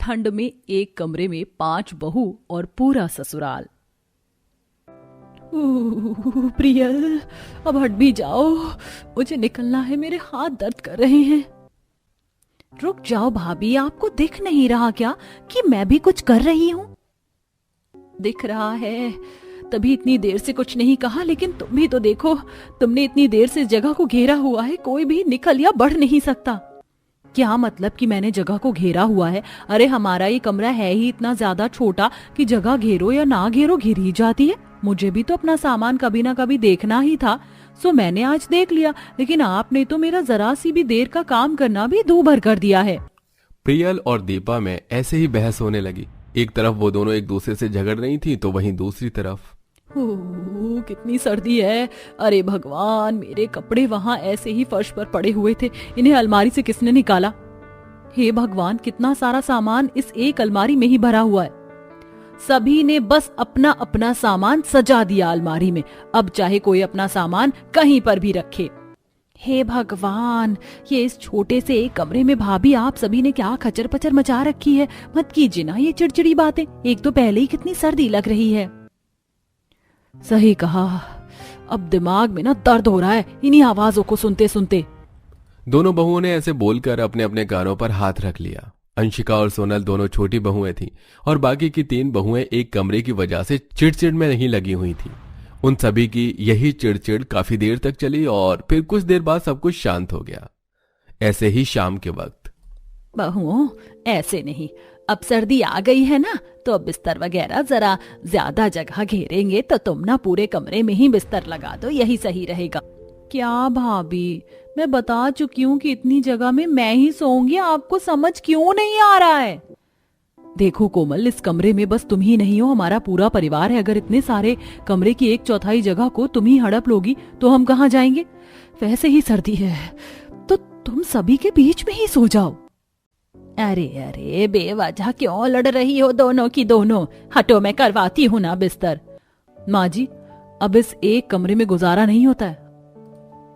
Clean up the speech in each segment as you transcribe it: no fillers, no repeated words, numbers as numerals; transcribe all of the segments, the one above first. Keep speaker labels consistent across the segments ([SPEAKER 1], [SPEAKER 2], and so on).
[SPEAKER 1] खंड में एक कमरे में 5 बहू और पूरा ससुराल। प्रियल, अब हट भी जाओ, मुझे निकलना है, मेरे हाथ दर्द कर रहे हैं। रुक जाओ भाभी, आपको दिख नहीं रहा क्या कि मैं भी कुछ कर रही हूँ? दिख रहा है, तभी इतनी देर से कुछ नहीं कहा, लेकिन तुम भी तो देखो, तुमने इतनी देर से इस जगह को घेरा हुआ है, कोई भी निकल या बढ़ नहीं सकता। क्या मतलब कि मैंने जगह को घेरा हुआ है? अरे हमारा ये कमरा है ही इतना ज्यादा छोटा कि जगह घेरो या ना घेरो घिर ही जाती है। मुझे भी तो अपना सामान कभी ना कभी देखना ही था, सो मैंने आज देख लिया, लेकिन आपने तो मेरा जरा सी भी देर का काम करना भी दूभर कर दिया है।
[SPEAKER 2] प्रियल और दीपा में ऐसे ही बहस होने लगी। एक तरफ वो दोनों एक दूसरे से झगड़ रही थी, तो वहीं दूसरी तरफ
[SPEAKER 1] कितनी सर्दी है। अरे भगवान, मेरे कपड़े वहां ऐसे ही फर्श पर पड़े हुए थे, इन्हें अलमारी से किसने निकाला? हे भगवान, कितना सारा सामान इस एक अलमारी में ही भरा हुआ है। सभी ने बस अपना अपना सामान सजा दिया अलमारी में, अब चाहे कोई अपना सामान कहीं पर भी रखे। हे भगवान, ये इस छोटे से एक कमरे में भाभी आप सभी ने क्या खचर पचर मचा रखी है। मत कीजिए ना ये चिड़चिड़ी बातें, एक तो पहले ही कितनी सर्दी लग रही है। सही कहा, अब दिमाग में ना दर्द हो रहा है इन्हीं आवाजों को सुनते सुनते।
[SPEAKER 2] दोनों बहुओं ने ऐसे बोलकर अपने अपने कानों पर हाथ रख लिया। अंशिका और सोनल दोनों छोटी बहुएं थीं और बाकी की 3 बहुएं एक कमरे की वजह से चिड़चिड़ में नहीं लगी हुई थीं। उन सभी की यही चिड़चिड़ काफी देर तक चली और फिर कुछ देर बाद सब कुछ शांत हो गया। ऐसे ही शाम के वक्त,
[SPEAKER 1] बहुओं ऐसे नहीं, अब सर्दी आ गई है ना, तो अब बिस्तर वगैरह जरा ज्यादा जगह घेरेंगे, तो तुम ना पूरे कमरे में ही बिस्तर लगा दो, यही सही रहेगा। क्या भाभी, मैं बता चुकी हूँ कि इतनी जगह में मैं ही सोऊंगी, आपको समझ क्यों नहीं आ रहा है? देखो कोमल, इस कमरे में बस तुम ही नहीं हो, हमारा पूरा परिवार है। अगर इतने सारे कमरे की 1/4 जगह को तुम ही हड़प लोगी तो हम कहाँ जाएंगे? वैसे ही सर्दी है, तो तुम सभी के बीच में ही सो जाओ। अरे अरे, बेवजह क्यों लड़ रही हो दोनों की दोनों? हटो, मैं करवाती हूँ ना बिस्तर। माँ जी, अब इस एक कमरे में गुजारा नहीं होता है।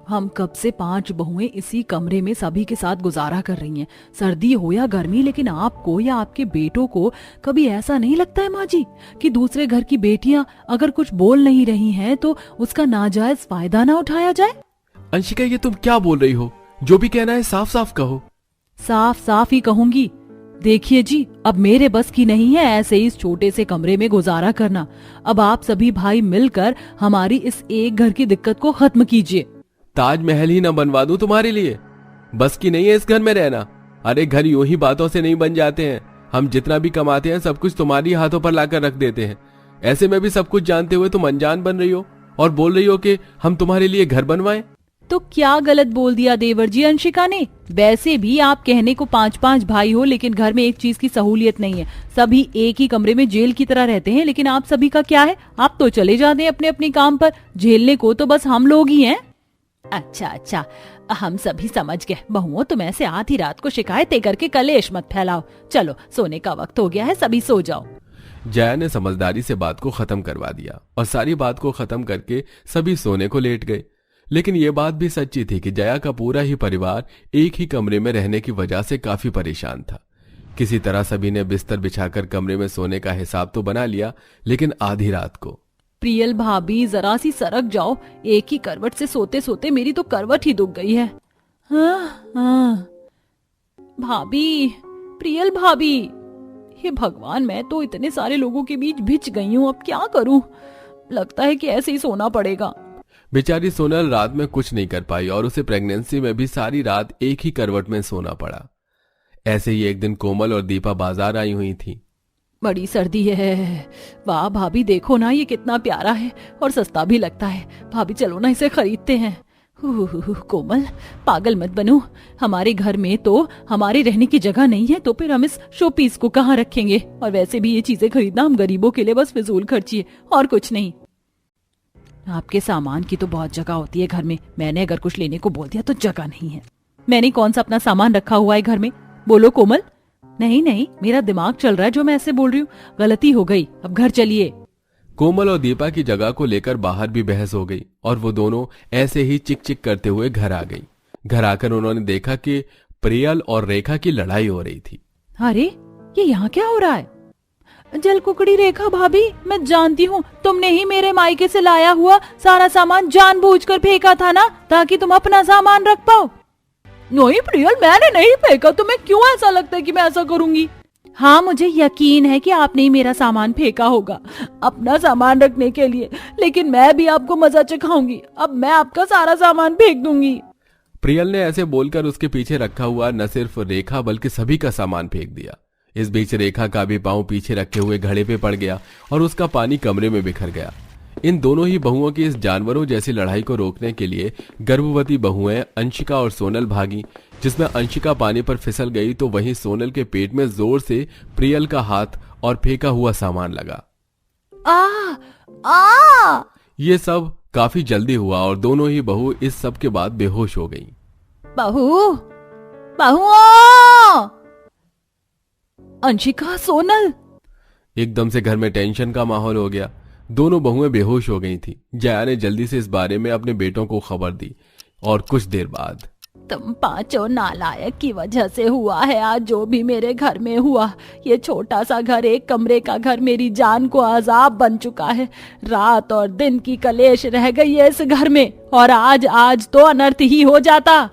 [SPEAKER 1] हम कब से 5 बहुएं इसी कमरे में सभी के साथ गुजारा कर रही हैं, सर्दी हो या गर्मी, लेकिन आपको या आपके बेटों को कभी ऐसा नहीं लगता है माँ जी कि दूसरे घर की बेटियां अगर कुछ बोल नहीं रही हैं तो उसका नाजायज फायदा ना उठाया जाए?
[SPEAKER 2] अंशिका, ये तुम क्या बोल रही हो? जो भी कहना है साफ साफ कहो।
[SPEAKER 1] साफ साफ ही कहूंगी। देखिए जी, अब मेरे बस की नहीं है ऐसे इस छोटे से कमरे में गुजारा करना। अब आप सभी भाई मिलकर हमारी इस एक घर की दिक्कत को खत्म कीजिए।
[SPEAKER 2] ताजमहल ही ना बनवा दूं तुम्हारे लिए? बस की नहीं है इस घर में रहना। अरे घर यूं ही बातों से नहीं बन जाते हैं। हम जितना भी कमाते हैं सब कुछ तुम्हारी हाथों पर लाकर रख देते हैं। ऐसे में भी सब कुछ जानते हुए तुम अनजान बन रही हो और बोल रही हो कि हम तुम्हारे लिए घर बनवाएं।
[SPEAKER 1] तो क्या गलत बोल दिया देवर जी अंशिका ने? वैसे भी आप कहने को 5-5 भाई हो, लेकिन घर में एक चीज की सहूलियत नहीं है। सभी एक ही कमरे में जेल की तरह रहते हैं, लेकिन आप सभी का क्या है? आप तो चले जाते हैं अपने अपने काम पर, झेलने को तो बस हम लोग ही हैं। अच्छा अच्छा, हम सभी समझ गए। बहुओं, तुम ऐसे आधी रात को शिकायतें करके कलेश मत फैलाओ। चलो, सोने का वक्त हो गया है, सभी सो जाओ।
[SPEAKER 2] जया ने समझदारी से बात को खत्म करवा दिया और सारी बात को खत्म करके सभी सोने को लेट गए। लेकिन ये बात भी सच्ची थी कि जया का पूरा ही परिवार एक ही कमरे में रहने की वजह से काफी परेशान था। किसी तरह सभी ने बिस्तर बिछाकर कमरे में सोने का हिसाब तो बना लिया, लेकिन आधी रात को।
[SPEAKER 1] प्रियल भाभी, जरा सी सरक जाओ, एक ही करवट से सोते सोते मेरी तो करवट ही दुख गई है। हाँ। भाभी, प्रियल भाभी, हे भगवान, मैं तो इतने सारे लोगों के बीच भिच गई हूँ, अब क्या करूं? लगता है कि ऐसे ही सोना पड़ेगा।
[SPEAKER 2] बेचारी सोनल रात में कुछ नहीं कर पाई और उसे प्रेगनेंसी में भी सारी रात एक ही करवट में सोना पड़ा। ऐसे ही एक दिन कोमल और दीपा बाजार आई हुई थी।
[SPEAKER 1] बड़ी सर्दी है। वाह भाभी, देखो ना, ये कितना प्यारा है और सस्ता भी लगता है। भाभी चलो ना, इसे खरीदते हैं। कोमल, पागल मत बनो। हमारे घर में तो हमारे रहने की जगह नहीं है, तो फिर हम इस शो पीस को कहाँ रखेंगे? और वैसे भी ये चीजें खरीदना हम गरीबों के लिए बस फिजूल खर्ची है और कुछ नहीं। आपके सामान की तो बहुत जगह होती है घर में। मैंने अगर कुछ लेने को बोल दिया तो जगह नहीं है। मैंने कौन सा अपना सामान रखा हुआ है घर में? बोलो कोमल। नहीं नहीं, मेरा दिमाग चल रहा है जो मैं ऐसे बोल रही हूँ। गलती हो गई, अब घर चलिए।
[SPEAKER 2] कोमल और दीपा की जगह को लेकर बाहर भी बहस हो गई और वो दोनों ऐसे ही चिक चिक करते हुए घर आ गई। घर आकर उन्होंने देखा कि प्रियल और रेखा की लड़ाई हो रही थी।
[SPEAKER 1] अरे ये यहाँ क्या हो रहा है? जलकुकड़ी रेखा भाभी, मैं जानती हूँ तुमने ही मेरे मायके से लाया हुआ सारा सामान जानबूझकर फेंका था ना, ताकि तुम अपना सामान रख पाओ। नहीं प्रियल, मैंने नहीं फेंका। तुम्हें क्यों ऐसा लगता है कि मैं ऐसा करूंगी? हाँ, मुझे यकीन है कि आपने ही मेरा सामान फेंका होगा अपना सामान रखने के लिए, लेकिन मैं भी आपको मजा चखाऊंगी। अब मैं आपका सारा सामान फेंक दूंगी।
[SPEAKER 2] प्रियल ने ऐसे बोलकर उसके पीछे रखा हुआ न सिर्फ रेखा बल्कि सभी का सामान फेंक दिया। इस बीच रेखा का भी पांव पीछे रखे हुए घड़े पे पड़ गया और उसका पानी कमरे में बिखर गया। इन दोनों ही बहुओं की इस जानवरों जैसी लड़ाई को रोकने के लिए गर्भवती बहुएं अंशिका और सोनल भागी, जिसमें अंशिका पानी पर फिसल गई तो वहीं सोनल के पेट में जोर से प्रियल का हाथ और फेंका हुआ सामान लगा।
[SPEAKER 1] आ
[SPEAKER 2] ये सब काफी जल्दी हुआ और दोनों ही बहू इस सब के बाद बेहोश हो गईं।
[SPEAKER 1] बहू, अंशिका, सोनल।
[SPEAKER 2] एकदम से घर में टेंशन का माहौल हो गया। दोनों बहुएं बेहोश हो गई थी। जया ने जल्दी से इस बारे में अपने बेटों को खबर दी और कुछ देर बाद,
[SPEAKER 1] तुम पांचों नालायक की वजह से हुआ है आज जो भी मेरे घर में हुआ। ये छोटा सा घर, एक कमरे का घर, मेरी जान को अजाब बन चुका है। रात और दिन की कलेश रह गई है इस घर में, और आज तो अनर्थ ही हो जाता।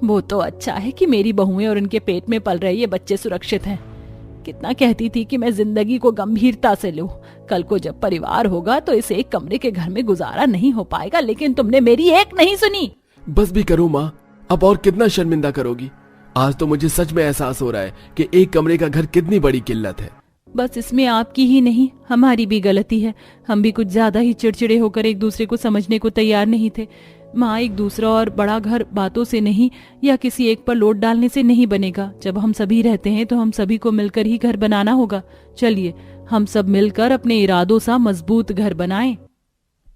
[SPEAKER 1] वो तो अच्छा है कि मेरी बहुएं और उनके पेट में पल रहे ये बच्चे सुरक्षित हैं। कितना कहती थी कि मैं जिंदगी को गंभीरता से लूं। कल को जब परिवार होगा तो इस एक कमरे के घर में गुजारा नहीं हो पाएगा, लेकिन तुमने मेरी एक नहीं सुनी।
[SPEAKER 2] बस भी करो माँ, अब और कितना शर्मिंदा करोगी। आज तो मुझे सच में एहसास हो रहा है कि एक कमरे का घर कितनी बड़ी किल्लत है।
[SPEAKER 1] बस इसमें आपकी ही नहीं हमारी भी गलती है। हम भी कुछ ज्यादा ही चिड़चिड़े होकर एक दूसरे को समझने को तैयार नहीं थे। माँ, एक दूसरा और बड़ा घर बातों से नहीं या किसी एक पर लोड डालने से नहीं बनेगा। जब हम सभी रहते हैं तो हम सभी को मिलकर ही घर बनाना होगा। चलिए हम सब मिलकर अपने इरादों सा मजबूत घर बनाएं।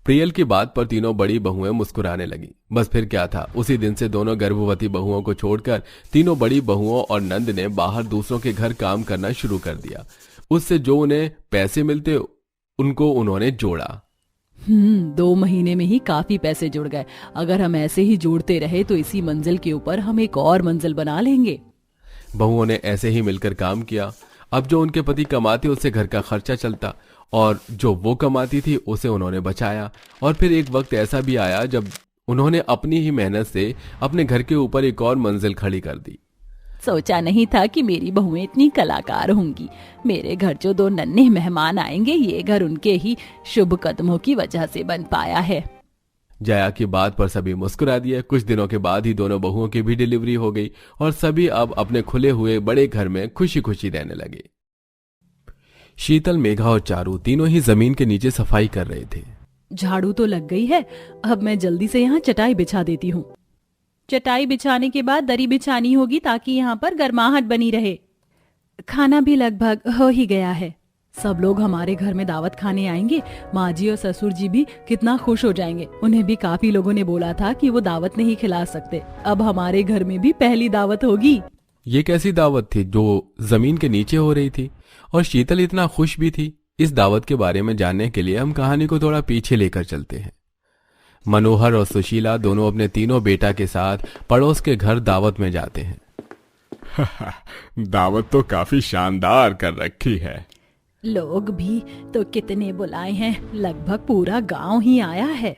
[SPEAKER 2] प्रियल की बात पर तीनों बड़ी बहुएं मुस्कुराने लगी। बस फिर क्या था, उसी दिन से दोनों गर्भवती बहुओं को छोड़कर तीनों बड़ी बहुओं और नंद ने बाहर दूसरों के घर काम करना शुरू कर दिया। उससे जो उन्हें पैसे मिलते उनको उन्होंने जोड़ा।
[SPEAKER 1] 2 महीने में ही काफी पैसे जुड़ गए। अगर हम ऐसे ही जोड़ते रहे तो इसी मंजिल के ऊपर हम एक और मंजिल बना लेंगे।
[SPEAKER 2] बहुओं ने ऐसे ही मिलकर काम किया। अब जो उनके पति कमाते उससे घर का खर्चा चलता और जो वो कमाती थी उसे उन्होंने बचाया। और फिर एक वक्त ऐसा भी आया जब उन्होंने अपनी ही मेहनत से अपने घर के ऊपर एक और मंजिल खड़ी कर दी।
[SPEAKER 1] सोचा नहीं था कि मेरी बहुएं इतनी कलाकार होंगी। मेरे घर जो 2 नन्हे मेहमान आएंगे, ये घर उनके ही शुभ कदमों की वजह से बन पाया है।
[SPEAKER 2] जया की बात पर सभी मुस्कुरा दिए। कुछ दिनों के बाद ही दोनों बहुओं की भी डिलीवरी हो गई और सभी अब अपने खुले हुए बड़े घर में खुशी खुशी रहने लगे। शीतल, मेघा और चारू तीनों ही जमीन के नीचे सफाई कर रहे थे।
[SPEAKER 1] झाड़ू तो लग गई है, अब मैं जल्दी से यहाँ चटाई बिछा देती हूँ। चटाई बिछाने के बाद दरी बिछानी होगी ताकि यहाँ पर गर्माहट बनी रहे। खाना भी लगभग हो ही गया है। सब लोग हमारे घर में दावत खाने आएंगे। माँ जी और ससुर जी भी कितना खुश हो जाएंगे। उन्हें भी काफी लोगों ने बोला था कि वो दावत नहीं खिला सकते। अब हमारे घर में भी पहली दावत होगी।
[SPEAKER 2] ये कैसी दावत थी जो जमीन के नीचे हो रही थी और शीतल इतना खुश भी थी? इस दावत के बारे में जानने के लिए हम कहानी को थोड़ा पीछे लेकर चलते हैं। मनोहर और सुशीला दोनों अपने तीनों बेटा के साथ पड़ोस के घर दावत में जाते हैं।
[SPEAKER 3] दावत तो काफी शानदार कर रखी है।
[SPEAKER 1] लोग भी तो कितने बुलाए हैं, लगभग पूरा गांव ही आया है।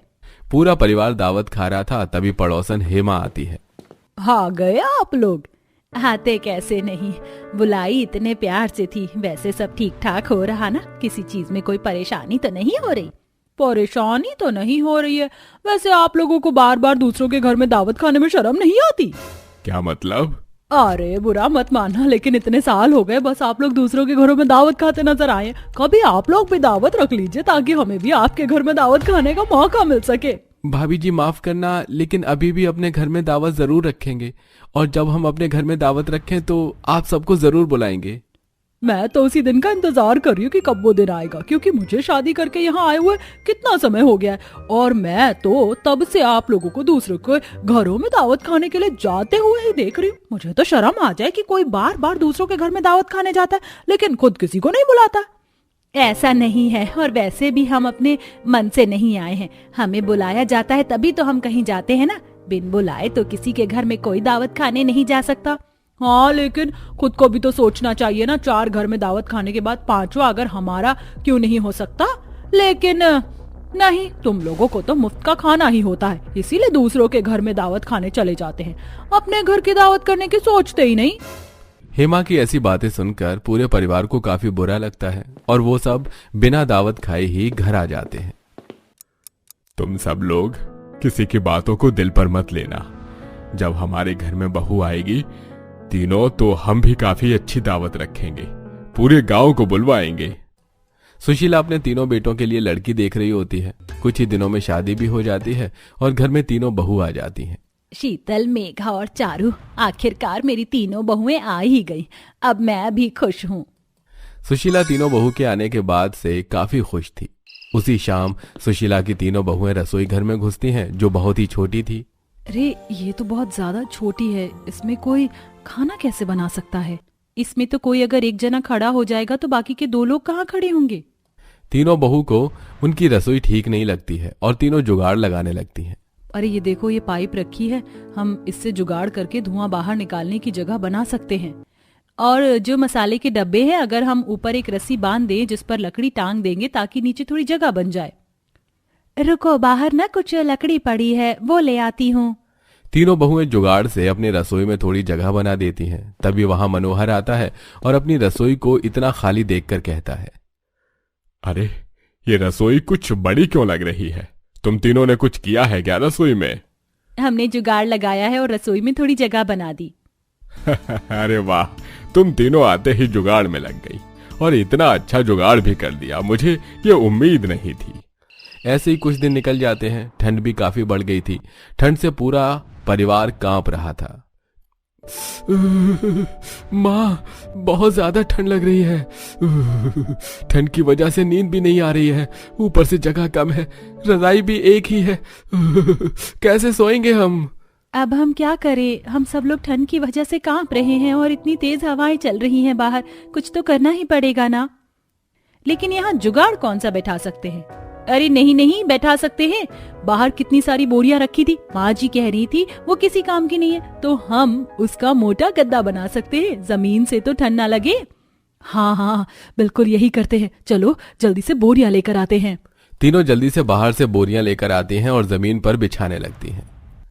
[SPEAKER 2] पूरा परिवार दावत खा रहा था, तभी पड़ोसन हेमा आती है।
[SPEAKER 1] आ गए आप लोग? आते कैसे नहीं, बुलाई इतने प्यार से थी। वैसे सब ठीक ठाक हो रहा ना? किसी चीज में कोई परेशानी तो नहीं हो रही? परेशानी तो नहीं हो रही है। वैसे आप लोगों को बार बार दूसरों के घर में दावत खाने में शर्म नहीं आती?
[SPEAKER 3] क्या मतलब?
[SPEAKER 1] अरे बुरा मत मानना, लेकिन इतने साल हो गए बस आप लोग दूसरों के घरों में दावत खाते नजर आए। कभी आप लोग भी दावत रख लीजिए ताकि हमें भी आपके घर में दावत खाने का मौका मिल सके।
[SPEAKER 2] भाभी जी माफ करना, लेकिन अभी भी अपने घर में दावत जरूर रखेंगे और जब हम अपने घर में दावत रखें तो आप सबको जरूर बुलाएंगे।
[SPEAKER 1] मैं तो उसी दिन का इंतजार कर रही हूँ कि कब वो दिन आएगा, क्योंकि मुझे शादी करके यहाँ आए हुए कितना समय हो गया है और मैं तो तब से आप लोगों को दूसरों के घरों में दावत खाने के लिए जाते हुए ही देख रही हूँ। मुझे तो शर्म आ जाए कि कोई बार बार दूसरों के घर में दावत खाने जाता है लेकिन खुद किसी को नहीं बुलाता। ऐसा नहीं है, और वैसे भी हम अपने मन से नहीं आए हैं। हमें बुलाया जाता है तभी तो हम कहीं जाते हैं ना। बिन बुलाए तो किसी के घर में कोई दावत खाने नहीं जा सकता। हाँ, लेकिन खुद को भी तो सोचना चाहिए ना। 4 घर में दावत खाने के बाद 5वां अगर हमारा क्यों नहीं हो सकता। लेकिन नहीं, तुम लोगों को तो मुफ्त का खाना ही होता है, इसीलिए दूसरों के घर में दावत खाने चले जाते हैं, अपने घर की दावत करने की सोचते ही नहीं।
[SPEAKER 2] हेमा की ऐसी बातें सुनकर पूरे परिवार को काफी बुरा लगता है और वो सब बिना दावत खाए ही घर आ जाते हैं।
[SPEAKER 3] तुम सब लोग किसी की बातों को दिल पर मत लेना। जब हमारे घर में बहू आएगी तीनों, तो हम भी काफी अच्छी दावत रखेंगे, पूरे गांव को बुलवाएंगे।
[SPEAKER 2] सुशीला अपने तीनों बेटों के लिए लड़की देख रही होती है। कुछ ही दिनों में शादी भी हो जाती है और घर में तीनों बहू आ जाती हैं।
[SPEAKER 1] शीतल, मेघा और चारू, आखिरकार मेरी तीनों बहुएं आ ही गई। अब मैं भी खुश हूँ।
[SPEAKER 2] सुशीला तीनों बहू के आने के बाद से काफी खुश थी। उसी शाम सुशीला की तीनों बहुएं रसोई घर में घुसती हैं, जो बहुत ही छोटी थी।
[SPEAKER 1] अरे, ये तो बहुत ज्यादा छोटी है, इसमें कोई खाना कैसे बना सकता है? इसमें तो कोई अगर एक जना खड़ा हो जाएगा तो बाकी के 2 लोग कहाँ खड़े होंगे?
[SPEAKER 2] तीनों बहू को उनकी रसोई ठीक नहीं लगती है और तीनों जुगाड़ लगाने लगती हैं।
[SPEAKER 1] अरे ये देखो, ये पाइप रखी है, हम इससे जुगाड़ करके धुआं बाहर निकालने की जगह बना सकते हैं। और जो मसाले के डब्बे हैं, अगर हम ऊपर एक रस्सी बांध दें जिस पर लकड़ी टांग देंगे ताकि नीचे थोड़ी जगह बन जाए। रुको, बाहर ना कुछ लकड़ी पड़ी है, वो ले आती हूँ।
[SPEAKER 2] तीनों बहुएं जुगाड़ से अपनी रसोई में थोड़ी जगह बना देती हैं। तभी वहां मनोहर आता है और अपनी रसोई को इतना खाली देखकर कहता है,
[SPEAKER 3] अरे ये रसोई कुछ बड़ी क्यों लग रही है? तुम तीनों ने कुछ किया है क्या रसोई में?
[SPEAKER 1] हमने जुगाड़ लगाया है और रसोई में थोड़ी जगह बना दी।
[SPEAKER 3] अरे वाह, तुम तीनों आते ही जुगाड़ में लग गई और इतना अच्छा जुगाड़ भी कर दिया, मुझे ये उम्मीद नहीं थी।
[SPEAKER 2] ऐसे ही कुछ दिन निकल जाते हैं। ठंड भी काफी बढ़ गई थी। ठंड से पूरा परिवार कांप रहा था। माँ, बहुत ज्यादा ठंड लग रही है। ठंड की वजह से नींद भी नहीं आ रही है, ऊपर से जगह कम है, रजाई भी एक ही है। कैसे सोएंगे हम?
[SPEAKER 1] अब हम क्या करें? हम सब लोग ठंड की वजह से कांप रहे हैं और इतनी तेज हवाएं चल रही हैं बाहर। कुछ तो करना ही पड़ेगा ना। लेकिन यहाँ जुगाड़ कौन सा बैठा सकते हैं? अरे नहीं नहीं, बैठा सकते हैं। बाहर कितनी सारी बोरियां रखी थी, माँ जी कह रही थी वो किसी काम की नहीं है, तो हम उसका मोटा गद्दा बना सकते हैं, जमीन से तो ठंड ना लगे। हाँ हाँ, बिल्कुल यही करते हैं। चलो जल्दी से बोरियां लेकर आते हैं।
[SPEAKER 2] तीनों जल्दी से बाहर से बोरियां लेकर आती हैं और जमीन पर बिछाने लगती हैं।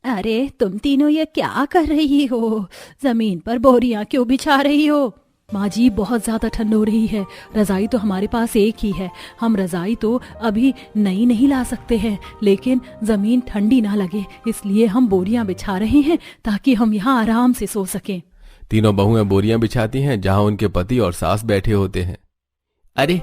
[SPEAKER 1] अरे तुम तीनों ये क्या कर रही हो? जमीन पर बोरियां क्यों बिछा रही हो? माँ जी, बहुत ज्यादा ठंड हो रही है। रजाई तो हमारे पास एक ही है, हम रजाई तो अभी नई नहीं ला सकते हैं, लेकिन जमीन ठंडी ना लगे इसलिए हम बोरियां बिछा रहे हैं ताकि हम यहाँ आराम से सो सकें।
[SPEAKER 2] तीनों बहुएं बोरियां बिछाती हैं जहां उनके पति और सास बैठे होते हैं। अरे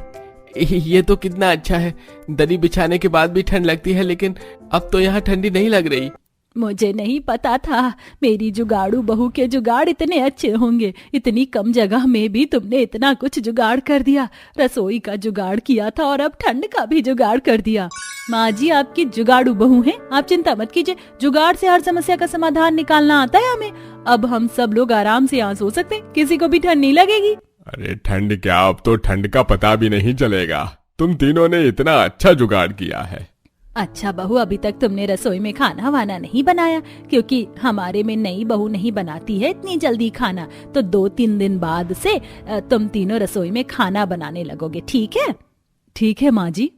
[SPEAKER 2] ये तो कितना अच्छा है, दरी बिछाने के बाद भी ठंड लगती है, लेकिन अब तो यहाँ ठंडी नहीं लग रही।
[SPEAKER 1] मुझे नहीं पता था मेरी जुगाड़ू बहू के जुगाड़ इतने अच्छे होंगे। इतनी कम जगह में भी तुमने इतना कुछ जुगाड़ कर दिया। रसोई का जुगाड़ किया था और अब ठंड का भी जुगाड़ कर दिया। माँ जी आपकी जुगाड़ू बहू हैं, आप चिंता मत कीजिए। जुगाड़ से हर समस्या का समाधान निकालना आता है हमें। अब हम सब लोग आराम से यहाँ सो सकते हैं, किसी को भी ठंड नहीं लगेगी।
[SPEAKER 3] अरे ठंड क्या, अब तो ठंड का पता भी नहीं चलेगा। तुम तीनों ने इतना अच्छा जुगाड़ किया है।
[SPEAKER 1] अच्छा बहू, अभी तक तुमने रसोई में खाना वाना नहीं बनाया, क्योंकि हमारे में नई बहू नहीं बनाती है इतनी जल्दी खाना। तो 2-3 दिन बाद से तुम तीनों रसोई में खाना बनाने लगोगे, ठीक है? ठीक है माँ जी।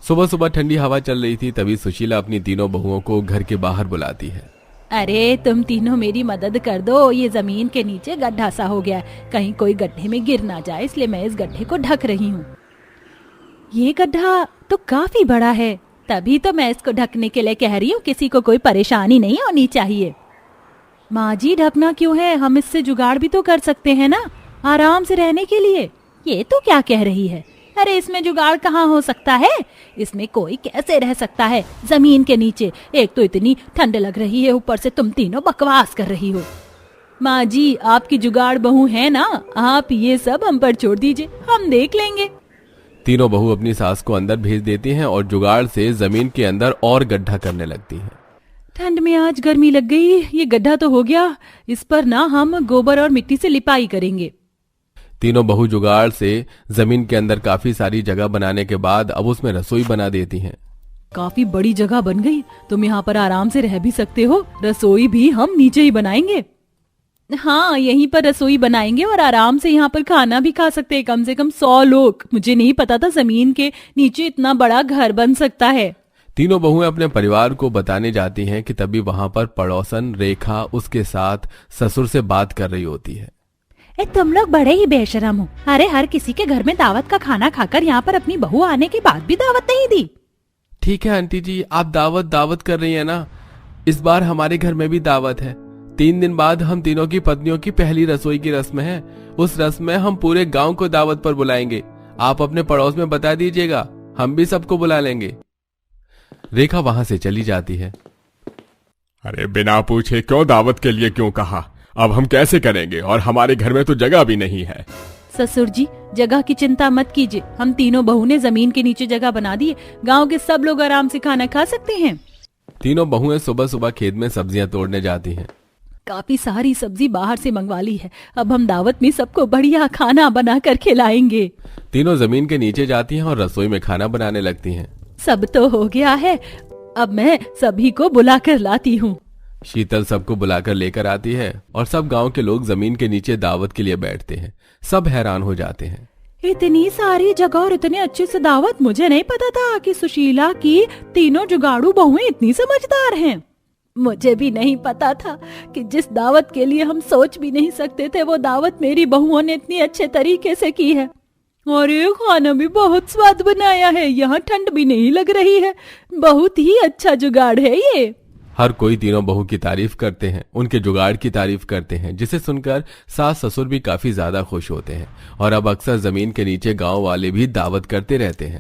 [SPEAKER 2] सुबह सुबह ठंडी हवा चल रही थी, तभी सुशीला अपनी तीनों बहुओं को घर के बाहर बुलाती है।
[SPEAKER 1] अरे तुम तीनों मेरी मदद कर दो, ये जमीन के नीचे गड्ढा सा हो गया, कहीं कोई गड्ढे में गिर ना जाए, इसलिए मैं इस गड्ढे को ढक रही हूँ। ये गड्ढा तो काफी बड़ा है, तभी तो मैं इसको ढकने के लिए कह रही हूँ, किसी को कोई परेशानी नहीं होनी चाहिए। माँ जी, ढकना क्यों है? हम इससे जुगाड़ भी तो कर सकते हैं ना, आराम से रहने के लिए। ये तो क्या कह रही है? अरे इसमें जुगाड़ कहाँ हो सकता है? इसमें कोई कैसे रह सकता है जमीन के नीचे? एक तो इतनी ठंड लग रही है, ऊपर से तुम तीनों बकवास कर रही हो। माँ जी, आपकी जुगाड़ बहू है ना, आप ये सब हम पर छोड़ दीजिए, हम देख लेंगे।
[SPEAKER 2] तीनों बहू अपनी सास को अंदर भेज देती हैं और जुगाड़ से जमीन के अंदर और गड्ढा करने लगती हैं।
[SPEAKER 1] ठंड में आज गर्मी लग गई, ये गड्ढा तो हो गया, इस पर ना हम गोबर और मिट्टी से लिपाई करेंगे।
[SPEAKER 2] तीनों बहू जुगाड़ से जमीन के अंदर काफी सारी जगह बनाने के बाद अब उसमें रसोई बना देती हैं।
[SPEAKER 1] काफी बड़ी जगह बन गई, तुम यहाँ पर आराम से रह भी सकते हो, रसोई भी हम नीचे ही बनाएंगे। हाँ, यहीं पर रसोई बनाएंगे और आराम से यहाँ पर खाना भी खा सकते हैं, कम से कम 100 लोग। मुझे नहीं पता था जमीन के नीचे इतना बड़ा घर बन सकता है।
[SPEAKER 2] तीनों बहुएं अपने परिवार को बताने जाती हैं कि तभी वहां पर पड़ोसन रेखा उसके साथ ससुर से बात कर रही होती है।
[SPEAKER 1] तुम लोग बड़े ही बेशरम हो। अरे हर किसी के घर में दावत का खाना खाकर यहाँ पर अपनी बहू आने के बाद भी दावत नहीं दी।
[SPEAKER 2] ठीक है आंटी जी, आप दावत कर रही है ना, इस बार हमारे घर में भी दावत है। 3 दिन बाद हम तीनों की पत्नियों की पहली रसोई की रस्म है। उस रस्म में हम पूरे गांव को दावत पर बुलाएंगे। आप अपने पड़ोस में बता दीजिएगा, हम भी सबको बुला लेंगे। रेखा वहां से चली जाती है।
[SPEAKER 3] अरे बिना पूछे क्यों दावत के लिए क्यों कहा? अब हम कैसे करेंगे? और हमारे घर में तो जगह भी नहीं है।
[SPEAKER 1] ससुर जी, जगह की चिंता मत कीजिए। हम तीनों बहू ने जमीन के नीचे जगह बना दी है। गांव के सब लोग आराम से खाना खा सकते हैं।
[SPEAKER 2] तीनों बहुएं सुबह सुबह खेत में सब्जियां तोड़ने जाती हैं।
[SPEAKER 1] काफी सारी सब्जी बाहर से मंगवा ली है। अब हम दावत में सबको बढ़िया खाना बनाकर खिलाएंगे।
[SPEAKER 2] तीनों जमीन के नीचे जाती हैं और रसोई में खाना बनाने लगती हैं।
[SPEAKER 1] सब तो हो गया है, अब मैं सभी को बुलाकर लाती हूँ।
[SPEAKER 2] शीतल सबको बुलाकर लेकर आती है और सब गांव के लोग जमीन के नीचे दावत के लिए बैठते हैं। सब हैरान हो जाते हैं।
[SPEAKER 1] इतनी सारी जगह और इतने अच्छे से दावत, मुझे नहीं पता था कि सुशीला की तीनों जुगाड़ू बहुएं इतनी समझदार हैं। मुझे भी नहीं पता था कि जिस दावत के लिए हम सोच भी नहीं सकते थे, वो दावत मेरी बहुओं ने इतनी अच्छे तरीके से की है। और ये खाना भी बहुत स्वाद बनाया है, यहाँ ठंड भी नहीं लग रही है। बहुत ही अच्छा जुगाड़ है ये।
[SPEAKER 2] हर कोई तीनों बहू की तारीफ करते हैं, उनके जुगाड़ की तारीफ करते हैं, जिसे सुनकर सास ससुर भी काफी ज्यादा खुश होते हैं। और अब अक्सर जमीन के नीचे गांव वाले भी दावत करते रहते हैं।